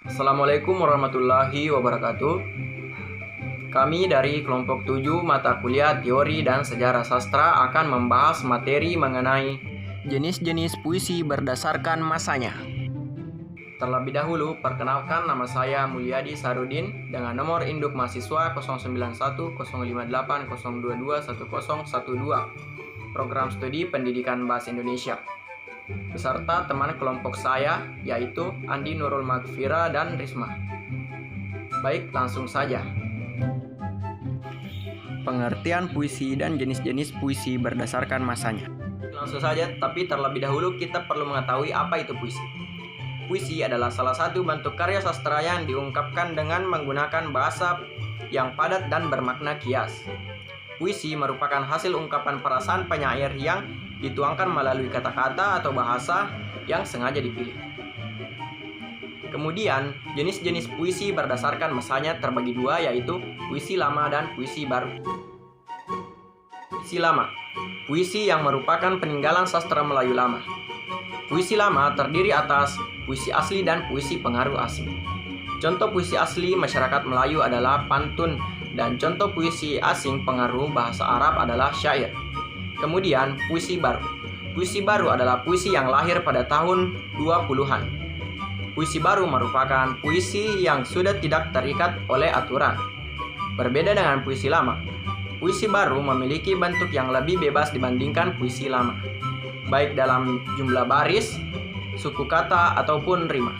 Assalamualaikum warahmatullahi wabarakatuh. Kami dari kelompok 7 mata kuliah Teori dan Sejarah Sastra akan membahas materi mengenai jenis-jenis puisi berdasarkan masanya. Terlebih dahulu, perkenalkan nama saya Mulyadi Sarudin dengan nomor induk mahasiswa 091080221012, program studi Pendidikan Bahasa Indonesia. Beserta teman kelompok saya yaitu Andi Nurul Magfira dan Risma. Baik, langsung saja. Pengertian puisi dan jenis-jenis puisi berdasarkan masanya. Langsung saja, tapi terlebih dahulu kita perlu mengetahui apa itu puisi. Puisi adalah salah satu bentuk karya sastra yang diungkapkan dengan menggunakan bahasa yang padat dan bermakna kias. Puisi merupakan hasil ungkapan perasaan penyair yang dituangkan melalui kata-kata atau bahasa yang sengaja dipilih. Kemudian, jenis-jenis puisi berdasarkan masanya terbagi dua, yaitu puisi lama dan puisi baru. Puisi lama, puisi yang merupakan peninggalan sastra Melayu lama. Puisi lama terdiri atas puisi asli dan puisi pengaruh asing. Contoh puisi asli masyarakat Melayu adalah pantun, dan contoh puisi asing pengaruh bahasa Arab adalah syair. Kemudian, puisi baru. Puisi baru adalah puisi yang lahir pada tahun 20-an. Puisi baru merupakan puisi yang sudah tidak terikat oleh aturan. Berbeda dengan puisi lama, puisi baru memiliki bentuk yang lebih bebas dibandingkan puisi lama, baik dalam jumlah baris, suku kata, ataupun rima.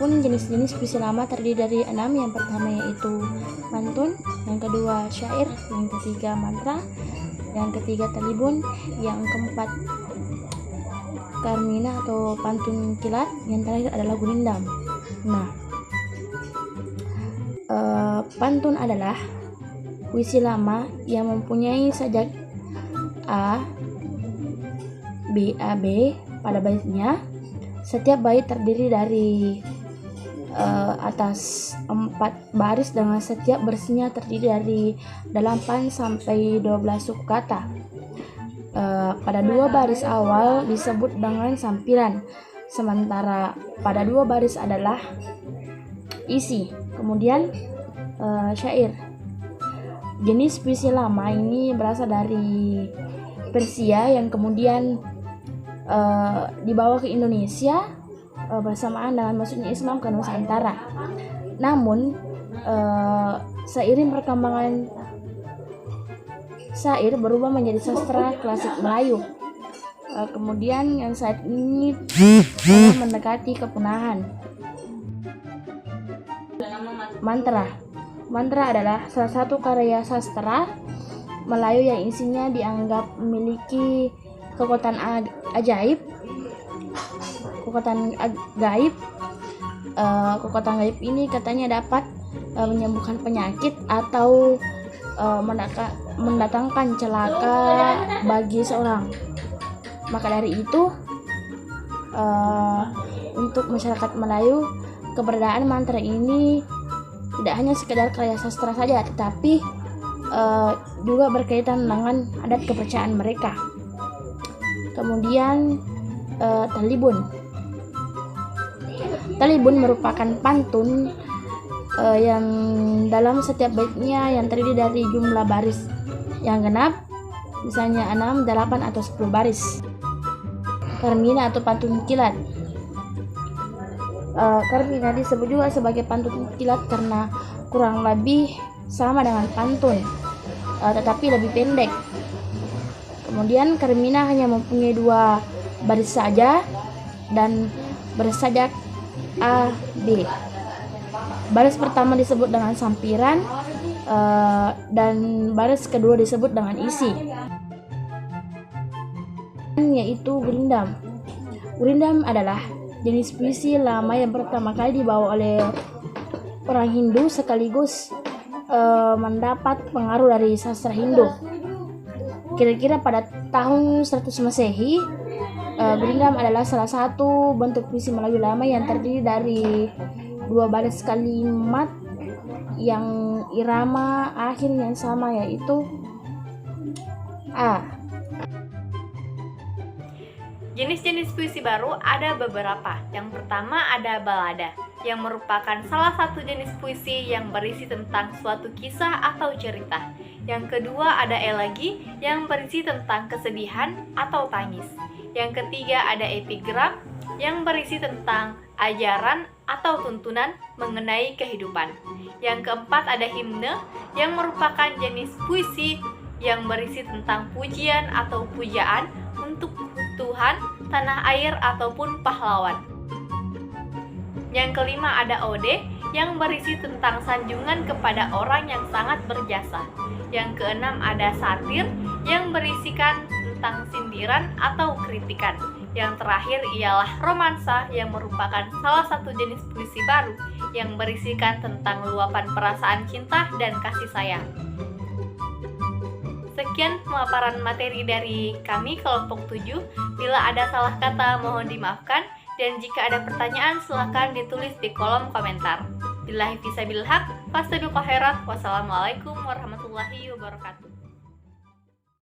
Jenis-jenis puisi lama terdiri dari 6. Yang pertama yaitu pantun, yang kedua syair, yang ketiga mantra, yang ketiga talibun, yang keempat karmina atau pantun kilat, yang terakhir adalah gurindam. Nah, pantun adalah puisi lama yang mempunyai sajak A, B, A, B pada baitnya. Setiap bait terdiri dari atas 4 baris dengan setiap barisnya terdiri dari 8 sampai 12 suku kata. Pada 2 baris awal disebut dengan sampiran, sementara pada 2 baris adalah isi. Kemudian syair. Jenis puisi lama ini berasal dari Persia yang kemudian dibawa ke Indonesia bersamaan dengan masuknya Islam ke Nusantara. Namun seiring perkembangan syair berubah menjadi sastra klasik Melayu. Kemudian yang saat ini telah mendekati kepunahan. Mantra adalah salah satu karya sastra Melayu yang isinya dianggap memiliki kekuatan gaib. Kekuatan gaib ini katanya dapat menyembuhkan penyakit atau mendatangkan celaka bagi seorang. Maka dari itu, untuk masyarakat Melayu, keberadaan mantra ini tidak hanya sekedar karya sastra saja, tetapi juga berkaitan dengan adat kepercayaan mereka. Kemudian Talibun merupakan pantun yang dalam setiap baitnya yang terdiri dari jumlah baris yang genap, misalnya 6, 8, atau 10 baris. Karmina atau pantun kilat. Karmina disebut juga sebagai pantun kilat karena kurang lebih sama dengan pantun, tetapi lebih pendek. Kemudian karmina hanya mempunyai 2 baris saja dan bersajak A, B. Baris pertama disebut dengan sampiran dan baris kedua disebut dengan isi, yaitu gurindam. Gurindam adalah jenis puisi lama yang pertama kali dibawa oleh orang Hindu sekaligus mendapat pengaruh dari sastra Hindu. Kira-kira pada tahun 100 Masehi, gurindam adalah salah satu bentuk puisi Melayu lama yang terdiri dari 2 baris kalimat yang irama akhir yang sama, yaitu A. Jenis-jenis puisi baru ada beberapa. Yang pertama ada balada, yang merupakan salah satu jenis puisi yang berisi tentang suatu kisah atau cerita. Yang kedua ada elegi, yang berisi tentang kesedihan atau tangis. Yang ketiga ada epigram, yang berisi tentang ajaran atau tuntunan mengenai kehidupan. Yang keempat ada himne, yang merupakan jenis puisi yang berisi tentang pujian atau pujaan untuk Tuhan, tanah air, ataupun pahlawan. Yang kelima ada ode, yang berisi tentang sanjungan kepada orang yang sangat berjasa. Yang keenam ada satir, yang berisikan tentang sindiran atau kritikan. Yang terakhir ialah romansa, yang merupakan salah satu jenis puisi baru yang berisikan tentang luapan perasaan cinta dan kasih sayang. Sekian pemaparan materi dari kami kelompok 7. Bila ada salah kata mohon dimaafkan, dan jika ada pertanyaan silahkan ditulis di kolom komentar. Billahi fisabilillah haq, fastabiqul khairat. Wassalamualaikum warahmatullahi wabarakatuh.